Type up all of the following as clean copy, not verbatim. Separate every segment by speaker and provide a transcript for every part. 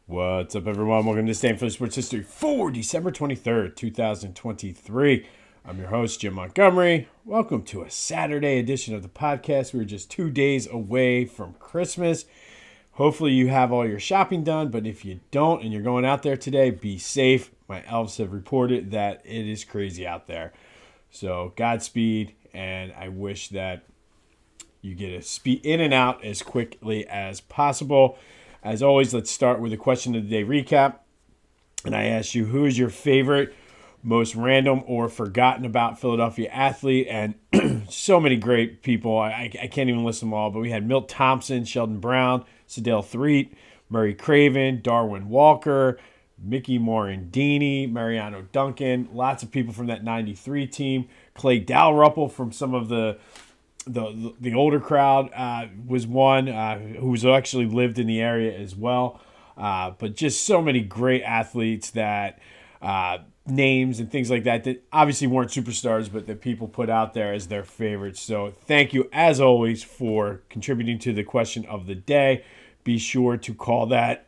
Speaker 1: What's up, everyone? Welcome to Stand for Sports History for December 23rd, 2023. I'm your host, Jim Montgomery. Welcome to a Saturday edition of the podcast. We're just 2 days away from Christmas. Hopefully you have all your shopping done, but if you don't and you're going out there today, be safe. My elves have reported that it is crazy out there. So Godspeed, and I wish that you get a speed in and out as quickly as possible. As always, let's start with a question of the day recap. And I asked you, who is your favorite, most random or forgotten about Philadelphia athlete? And so many great people. I can't even list them all, but we had Milt Thompson, Sheldon Brown, Sedale Threatt, Murray Craven, Darwin Walker, Mickey Morandini, Mariano Duncan, lots of people from that 93 team. Clay Dalrymple from some of the older crowd was one who's actually lived in the area as well. But just so many great athletes that names and things like that obviously weren't superstars, but that people put out there as their favorites. So thank you, as always, for contributing to the question of the day. Be sure to call that,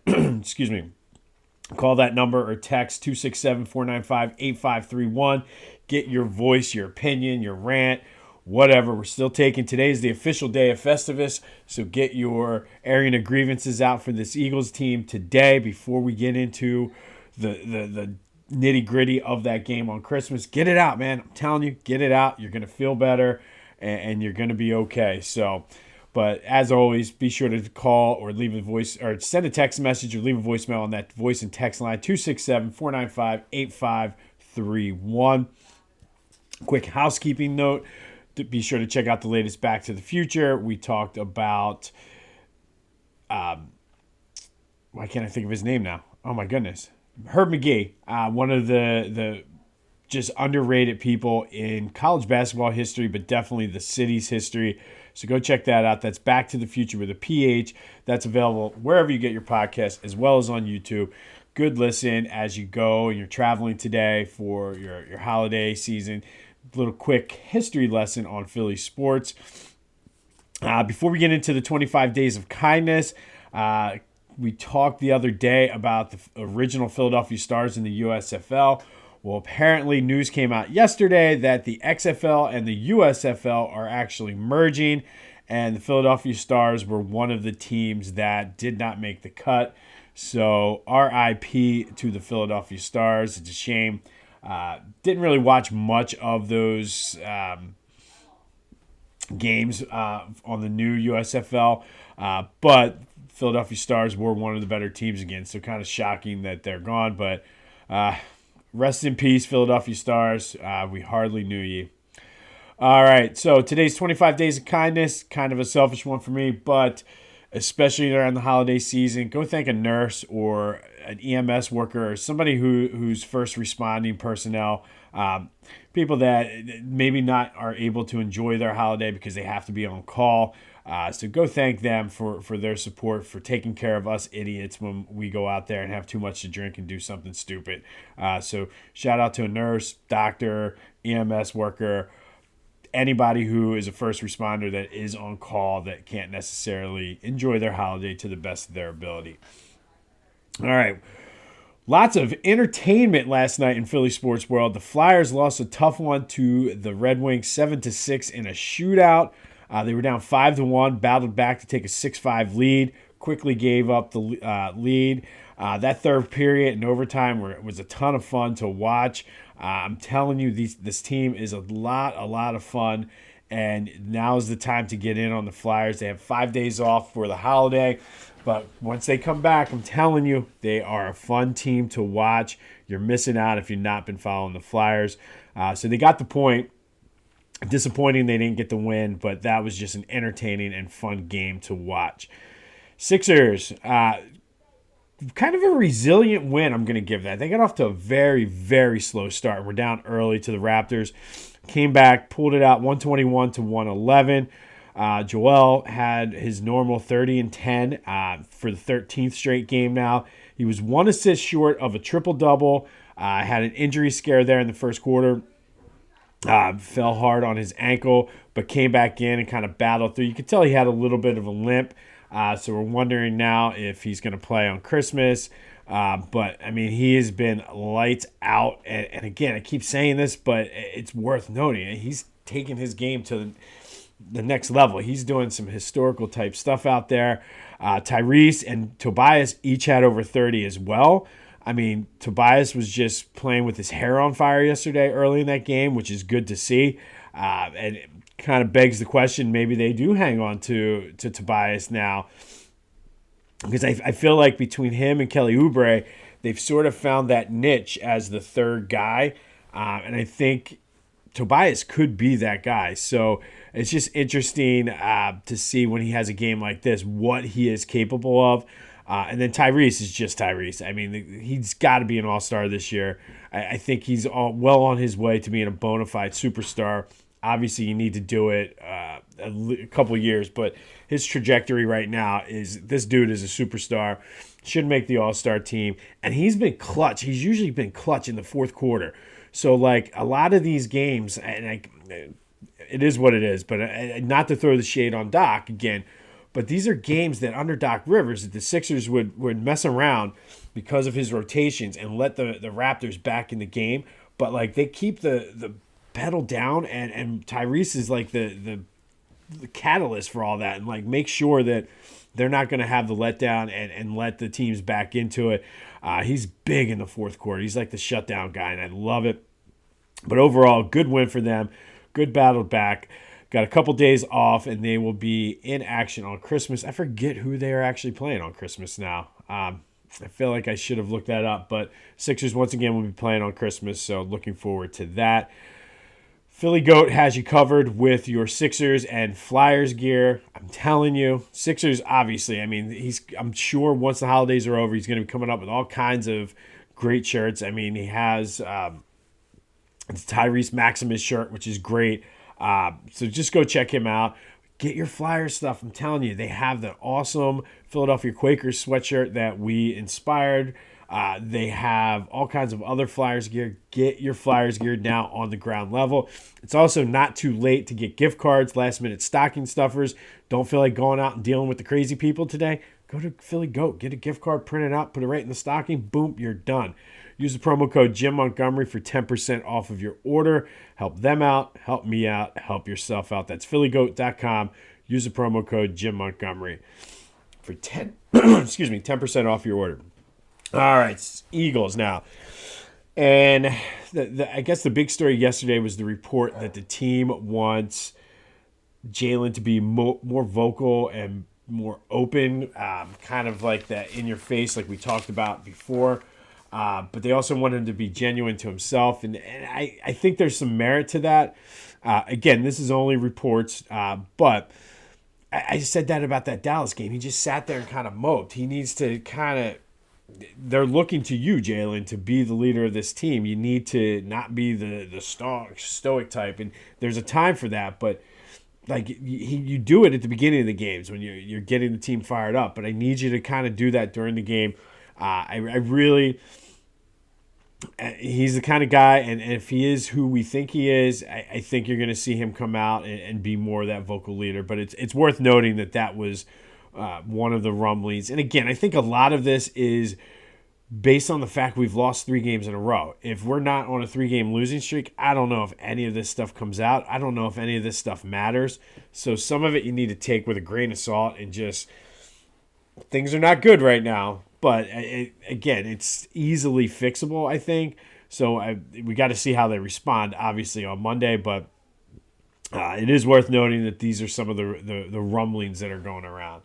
Speaker 1: call that number or text 267-495-8531. Get your voice, your opinion, your rant, whatever. We're still taking, today is the official day of Festivus, so get your airing of grievances out for this Eagles team today before we get into the nitty-gritty of that game on Christmas. Get it out, man. I'm telling you, get it out. You're going to feel better, and you're going to be okay. So, but as always, be sure to call or leave a voice, or send a text message or leave a voicemail on that voice and text line, 267-495-8531. Quick housekeeping note. Be sure to check out the latest Back to the Future. We talked about, why can't I think of his name now? Oh my goodness. Herb McGee, one of the just underrated people in college basketball history, but definitely the city's history. So go check that out. That's Back to the Future with a PH. That's available wherever you get your podcast, as well as on YouTube. Good listen as you go and you're traveling today for your holiday season. Little quick history lesson on Philly sports. Before we get into the 25 Days of Kindness, we talked the other day about the original Philadelphia Stars in the USFL. Well, apparently news came out yesterday that the XFL and the USFL are actually merging, and the Philadelphia Stars were one of the teams that did not make the cut. So RIP to the Philadelphia Stars. It's a shame. Didn't really watch much of those games on the new USFL, but Philadelphia Stars were one of the better teams again, so kind of shocking that they're gone. But rest in peace, Philadelphia Stars. We hardly knew ye. All right, so today's 25 Days of Kindness, kind of a selfish one for me, but especially around the holiday season, go thank a nurse or an EMS worker or somebody who's first responding personnel, people that maybe not are able to enjoy their holiday because they have to be on call. So go thank them for their support, for taking care of us idiots when we go out there and have too much to drink and do something stupid. So shout out to a nurse, doctor, EMS worker, anybody who is a first responder that is on call that can't necessarily enjoy their holiday to the best of their ability. All right. Lots of entertainment last night in Philly sports world. The Flyers lost a tough one to the Red Wings 7-6 in a shootout. They were down 5-1, battled back to take a 6-5 lead, quickly gave up the lead. That third period in overtime was a ton of fun to watch. I'm telling you, this team is a lot of fun, and now is the time to get in on the Flyers. They have 5 days off for the holiday, but once they come back, I'm telling you, they are a fun team to watch. You're missing out if you've not been following the Flyers. So they got the point. Disappointing they didn't get the win, but that was just an entertaining and fun game to watch. Sixers, kind of a resilient win, I'm going to give that. They got off to a very, very slow start. We're down early to the Raptors. Came back, pulled it out 121-111. Joel had his normal 30 and 10 for the 13th straight game now. He was 1 assist short of a triple-double. Had an injury scare there in the first quarter. Fell hard on his ankle, but came back in and kind of battled through. You could tell he had a little bit of a limp. So we're wondering now if he's going to play on Christmas. But, I mean, he has been lights out. And again, I keep saying this, but it's worth noting. He's taken his game to the next level. He's doing some historical type stuff out there. Tyrese and Tobias each had over 30 as well. I mean, Tobias was just playing with his hair on fire yesterday early in that game, which is good to see. And it kind of begs the question, maybe they do hang on to Tobias now. Because I feel like between him and Kelly Oubre, they've sort of found that niche as the third guy. And I think Tobias could be that guy. So it's just interesting to see when he has a game like this, what he is capable of. And then Tyrese is just Tyrese. I mean, he's got to be an all-star this year. I think he's well on his way to being a bona fide superstar. Obviously, you need to do it a couple years, but his trajectory right now is this dude is a superstar, should make the all-star team, and he's been clutch. He's usually been clutch in the fourth quarter. So, like, a lot of these games, and it is what it is, but not to throw the shade on Doc again, but these are games that under Doc Rivers, that the Sixers would mess around because of his rotations and let the Raptors back in the game. But, like, they keep the pedal down, and Tyrese is, like, the catalyst for all that, and, like, make sure that they're not going to have the letdown and let the teams back into it. He's big in the fourth quarter. He's like the shutdown guy, and I love it. But overall, good win for them. Good battle back. Got a couple days off, and they will be in action on Christmas. I forget who they are actually playing on Christmas now. I feel like I should have looked that up. But Sixers, once again, will be playing on Christmas, so looking forward to that. Philly Goat has you covered with your Sixers and Flyers gear. I'm telling you, Sixers, obviously, I mean, I'm sure once the holidays are over, he's going to be coming up with all kinds of great shirts. I mean, he has the Tyrese Maximus shirt, which is great. So just go check him out. Get your Flyers stuff. I'm telling you, they have the awesome Philadelphia Quakers sweatshirt that we inspired. They have all kinds of other Flyers gear. Get your Flyers gear now on the ground level. It's also not too late to get gift cards, last-minute stocking stuffers. Don't feel like going out and dealing with the crazy people today? Go to Philly Goat. Get a gift card printed out, put it right in the stocking. Boom, you're done. Use the promo code Jim Montgomery for 10% off of your order. Help them out. Help me out. Help yourself out. That's phillygoat.com. Use the promo code Jim Montgomery for 10% off your order. All right, Eagles now. And I guess the big story yesterday was the report that the team wants Jalen to be more vocal and more open, kind of like that in your face like we talked about before. But they also want him to be genuine to himself. And I think there's some merit to that. Again, this is only reports, but I said that about that Dallas game. He just sat there and kind of moped. He needs to kind of – they're looking to you, Jalen, to be the leader of this team. You need to not be the stoic type. And there's a time for that, but like you do it at the beginning of the games when you're getting the team fired up. But I need you to kind of do that during the game. I really – he's the kind of guy, and if he is who we think he is, I think you're going to see him come out and be more of that vocal leader. But it's worth noting that was one of the rumblings. And again, I think a lot of this is based on the fact we've lost 3 games in a row. If we're not on a 3-game losing streak, I don't know if any of this stuff comes out. I don't know if any of this stuff matters. So some of it you need to take with a grain of salt and just things are not good right now. But again, it's easily fixable, I think. So we got to see how they respond, obviously, on Monday. But it is worth noting that these are some of the rumblings that are going around.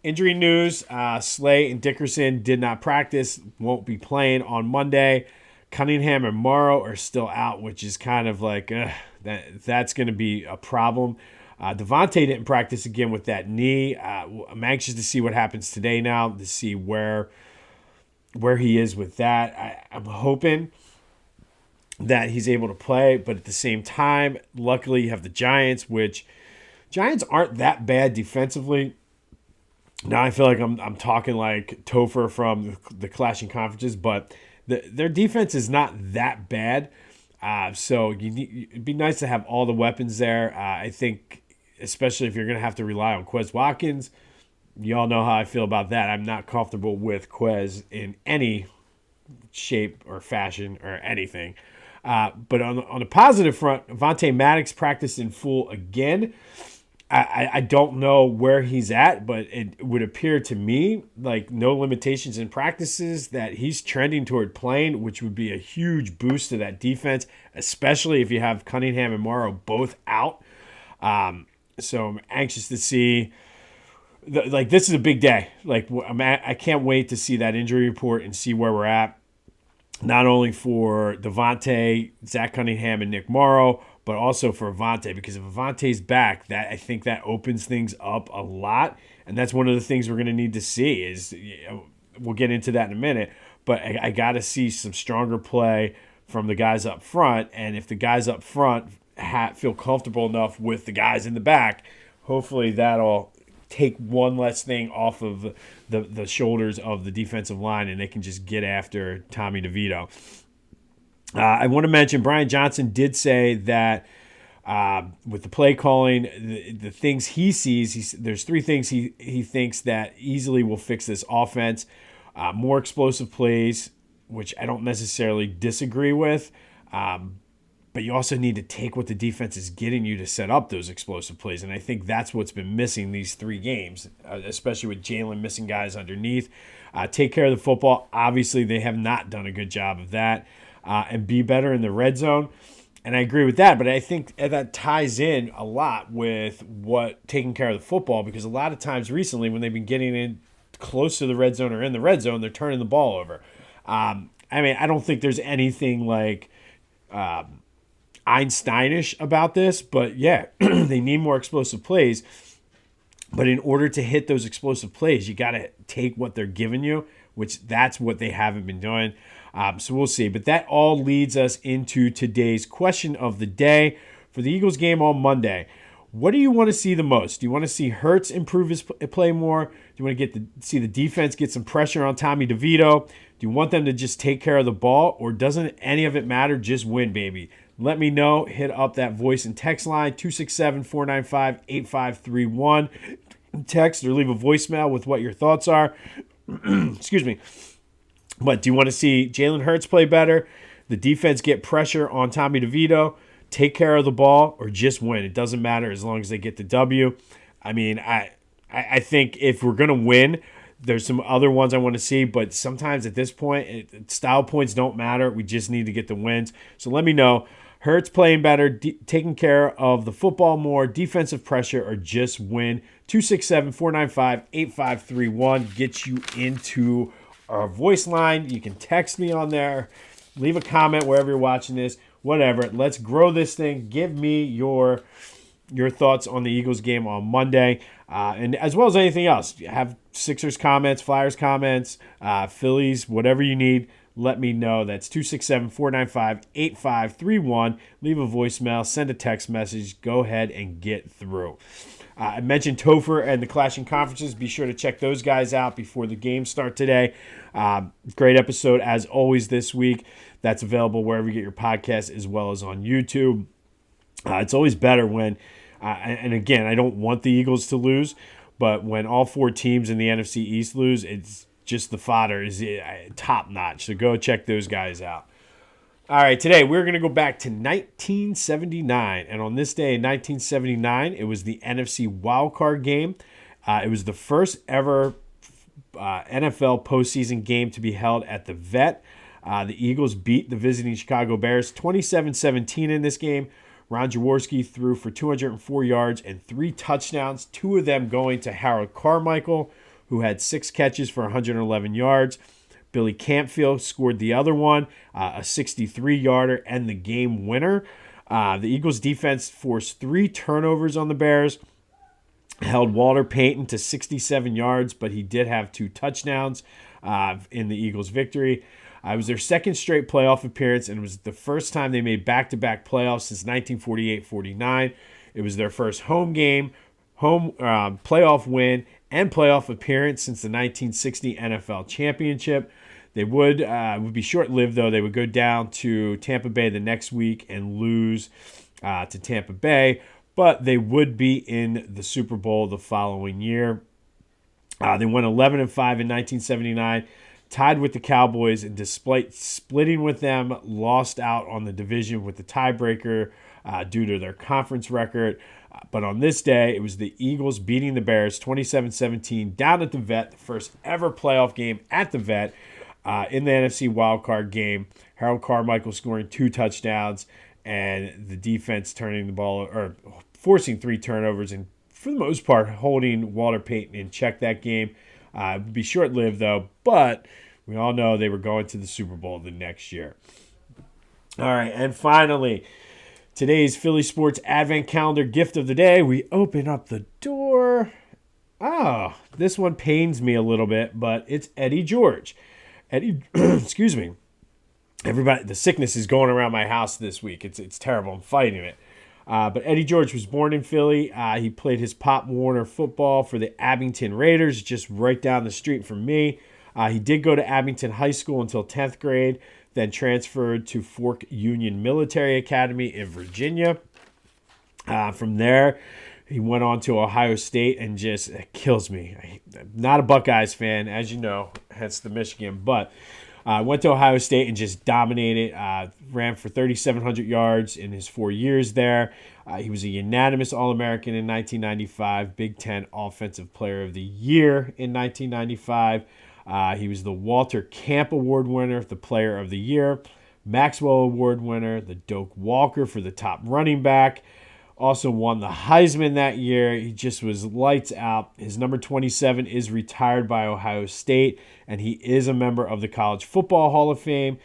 Speaker 1: Injury news, Slay and Dickerson did not practice, won't be playing on Monday. Cunningham and Morrow are still out, which is kind of like that's going to be a problem. Devontae didn't practice again with that knee. I'm anxious to see what happens today now, to see where he is with that. I'm hoping that he's able to play, but at the same time, luckily you have the Giants, which Giants aren't that bad defensively. Now I feel like I'm talking like Topher from the Clashing Conferences, but their defense is not that bad. So it'd be nice to have all the weapons there. I think, especially if you're going to have to rely on Quez Watkins, you all know how I feel about that. I'm not comfortable with Quez in any shape or fashion or anything. But on the positive front, Vontae Maddox practiced in full again. I don't know where he's at, but it would appear to me like no limitations in practices, that he's trending toward playing, which would be a huge boost to that defense, especially if you have Cunningham and Morrow both out. So I'm anxious to see. This is a big day. I can't wait to see that injury report and see where we're at. Not only for Devontae, Zach Cunningham, and Nick Morrow, but also for Avonte, because if Avonte's back, that I think that opens things up a lot, and that's one of the things we're going to need to see. Is we'll get into that in a minute, but I got to see some stronger play from the guys up front, and if the guys up front feel comfortable enough with the guys in the back, hopefully that'll take one less thing off of the shoulders of the defensive line, and they can just get after Tommy DeVito. I want to mention Brian Johnson did say that with the play calling, the things he sees, there's three things he thinks that easily will fix this offense. More explosive plays, which I don't necessarily disagree with. But you also need to take what the defense is getting you to set up those explosive plays. And I think that's what's been missing these 3 games, especially with Jalen missing guys underneath. Take care of the football. Obviously, they have not done a good job of that. And be better in the red zone. And I agree with that. But I think that ties in a lot with what taking care of the football, because a lot of times recently when they've been getting in close to the red zone or in the red zone, they're turning the ball over. I don't think there's anything like Einsteinish about this, but yeah, they need more explosive plays. But in order to hit those explosive plays, you got to take what they're giving you, which that's what they haven't been doing. So we'll see. But that all leads us into today's question of the day for the Eagles game on Monday. What do you want to see the most? Do you want to see Hurts improve his play more? Do you want to see the defense get some pressure on Tommy DeVito? Do you want them to just take care of the ball, or doesn't any of it matter? Just win, baby. Let me know. Hit up that voice and text line, 267-495-8531. Text or leave a voicemail with what your thoughts are. Excuse me. But do you want to see Jalen Hurts play better, the defense get pressure on Tommy DeVito, take care of the ball, or just win? It doesn't matter as long as they get the W. I think if we're going to win, there's some other ones I want to see, but sometimes at this point, style points don't matter. We just need to get the wins. So let me know. Hurts playing better, taking care of the football more, defensive pressure, or just win. 267-495-8531 gets you into our voice line. You can text me on there. Leave a comment wherever you're watching this. Whatever. Let's grow this thing. Give me your thoughts on the Eagles game on Monday. And as well as anything else. Have Sixers comments, Flyers comments, Phillies, whatever you need. Let me know. That's 267-495-8531. Leave a voicemail. Send a text message. Go ahead and get through. I mentioned Topher and the Clashing Conferences. Be sure to check those guys out before the games start today. Great episode, as always, this week. That's available wherever you get your podcasts, as well as on YouTube. It's always better when, and again, I don't want the Eagles to lose, but when all 4 teams in the NFC East lose, it's just the fodder is top notch. So go check those guys out. All right, today we're going to go back to 1979. And on this day in 1979, it was the NFC Wild Card game. It was the first ever NFL postseason game to be held at the Vet. The Eagles beat the visiting Chicago Bears 27-17 in this game. Ron Jaworski threw for 204 yards and 3 touchdowns, 2 of them going to Harold Carmichael, who had 6 catches for 111 yards. Billy Campfield scored the other one, a 63-yarder and the game winner. The Eagles defense forced 3 turnovers on the Bears, held Walter Payton to 67 yards, but he did have 2 touchdowns in the Eagles' victory. It was their second straight playoff appearance, and it was the first time they made back-to-back playoffs since 1948-49. It was their first home game, playoff win, and playoff appearance since the 1960 NFL Championship. They would be short-lived, though. They would go down to Tampa Bay the next week and lose to Tampa Bay, but they would be in the Super Bowl the following year. They went 11-5 in 1979, tied with the Cowboys, and despite splitting with them, lost out on the division with the tiebreaker due to their conference record. But on this day, it was the Eagles beating the Bears 27-17 down at the Vet, the first ever playoff game at the Vet in the NFC Wild Card game. Harold Carmichael scoring 2 touchdowns and the defense turning the ball or forcing 3 turnovers and for the most part holding Walter Payton in check that game. It would be short-lived though, but we all know they were going to the Super Bowl the next year. All right, and finally, today's Philly Sports Advent Calendar gift of the day. We open up the door. Oh, this one pains me a little bit, but it's Eddie George. Eddie, excuse me. Everybody, the sickness is going around my house this week. It's terrible. I'm fighting it. But Eddie George was born in Philly. He played his Pop Warner football for the Abington Raiders, just right down the street from me. He did go to Abington High School until 10th grade, then transferred to Fork Union Military Academy in Virginia. From there, he went on to Ohio State and just it kills me. I'm not a Buckeyes fan, as you know, hence the Michigan, but went to Ohio State and just dominated. Ran for 3,700 yards in his 4 years there. He was a unanimous All-American in 1995, Big Ten Offensive Player of the Year in 1995. He was the Walter Camp Award winner, the Player of the Year, Maxwell Award winner, the Doak Walker for the top running back. Also won the Heisman that year. He just was lights out. His number 27 is retired by Ohio State, and he is a member of the College Football Hall of Fame.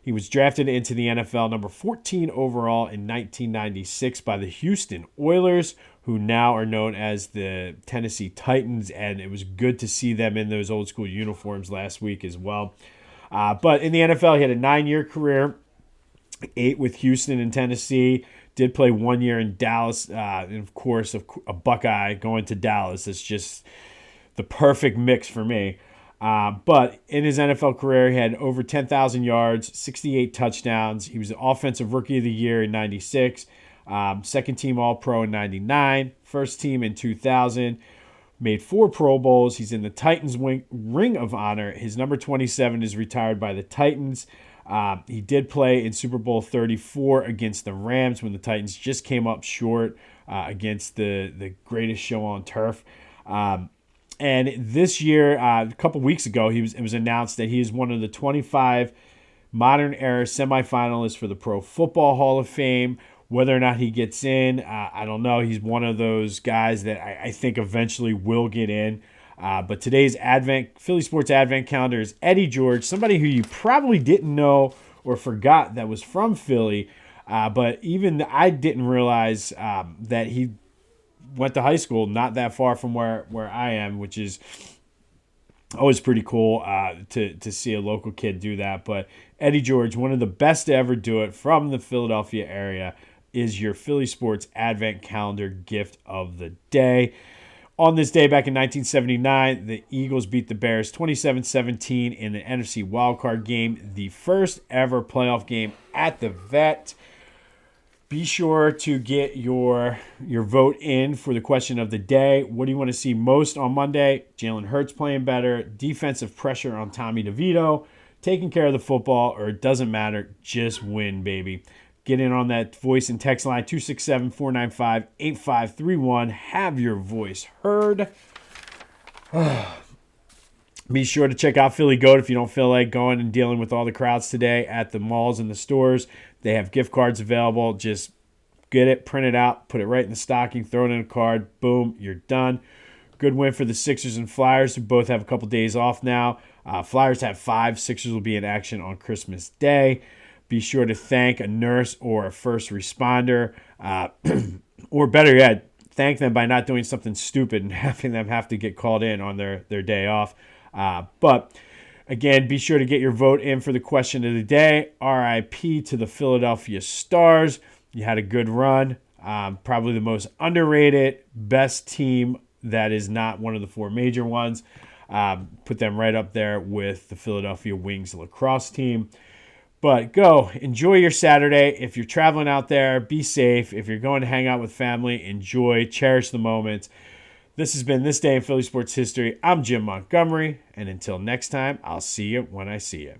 Speaker 1: He was drafted into the NFL number 14 overall in 1996 by the Houston Oilers, who now are known as the Tennessee Titans, and it was good to see them in those old school uniforms last week as well. But in the NFL, he had a 9-year career, 8 with Houston and Tennessee. Did play 1 year in Dallas, and of course, a Buckeye going to Dallas. It's just the perfect mix for me. But in his NFL career, he had over 10,000 yards, 68 touchdowns. He was the Offensive Rookie of the Year in 96, second team All-Pro in 99, first team in 2000. Made 4 Pro Bowls. He's in the Titans Ring of Honor. His number 27 is retired by the Titans. He did play in Super Bowl 34 against the Rams when the Titans just came up short against the greatest show on turf. And this year, a couple weeks ago, it was announced that he is one of the 25 modern era semifinalists for the Pro Football Hall of Fame. Whether or not he gets in, I don't know. He's one of those guys that I think eventually will get in. But today's Philly Sports Advent Calendar is Eddie George, somebody who you probably didn't know or forgot that was from Philly. But even I didn't realize that he went to high school not that far from where I am, which is always pretty cool to see a local kid do that. But Eddie George, one of the best to ever do it from the Philadelphia area, is your Philly Sports Advent Calendar gift of the day. On this day back in 1979, the Eagles beat the Bears 27-17 in the NFC Wild Card game, the first ever playoff game at the Vet. Be sure to get your vote in for the question of the day. What do you want to see most on Monday? Jalen Hurts playing better, defensive pressure on Tommy DeVito, taking care of the football, or it doesn't matter, just win, baby. Get in on that voice and text line 267-495-8531. Have your voice heard. Be sure to check out Philly Goat if you don't feel like going and dealing with all the crowds today at the malls and the stores. They have gift cards available. Just get it, print it out, put it right in the stocking, throw it in a card. Boom, you're done. Good win for the Sixers and Flyers, who both have a couple days off now. Flyers have 5. Sixers will be in action on Christmas Day. Be sure to thank a nurse or a first responder, or better yet, thank them by not doing something stupid and having them have to get called in on their day off. But again, be sure to get your vote in for the question of the day. RIP to the Philadelphia Stars. You had a good run. Probably the most underrated, best team that is not one of the 4 major ones. Put them right up there with the Philadelphia Wings lacrosse team. But go, enjoy your Saturday. If you're traveling out there, be safe. If you're going to hang out with family, enjoy, cherish the moments. This has been This Day in Philly Sports History. I'm Jim Montgomery, and until next time, I'll see you when I see you.